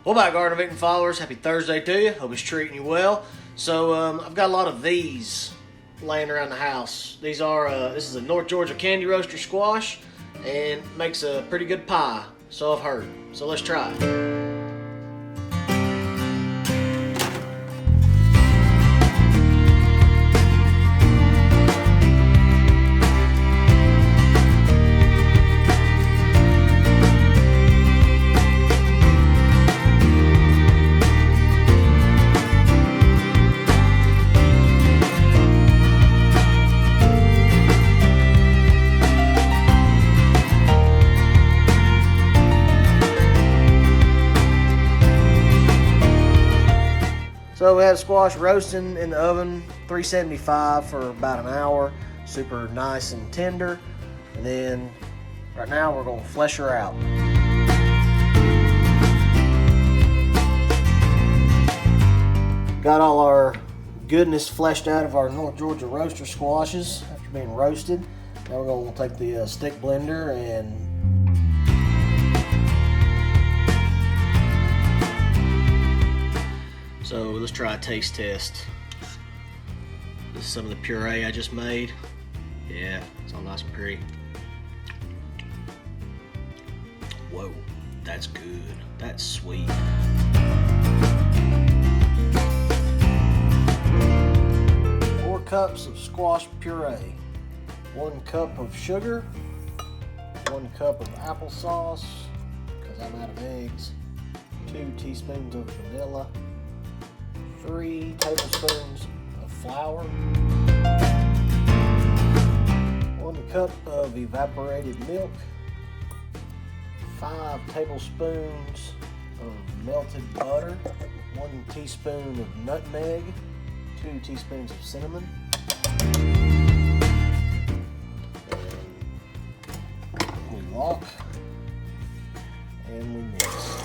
Well, back Garden of Eden followers, happy Thursday to you. Hope it's treating you well. So I've got a lot of these laying around the house. These are this is a North Georgia candy roaster squash, and makes a pretty good pie. So I've heard. So let's try it. So we had squash roasting in the oven, 375 for about an hour, super nice and tender. And then right now we're gonna flesh her out. Got all our goodness fleshed out of our North Georgia roaster squashes after being roasted. Now we're gonna take the stick blender and so let's try a taste test. This is some of the puree I just made. Yeah, it's all nice and pretty. Whoa, that's good. That's sweet. Four cups of squash puree. 1 cup of sugar. 1 cup of applesauce, because I'm out of eggs. 2 teaspoons of vanilla. 3 tablespoons of flour, 1 cup of evaporated milk, 5 tablespoons of melted butter, 1 teaspoon of nutmeg, 2 teaspoons of cinnamon, and we lock and we mix.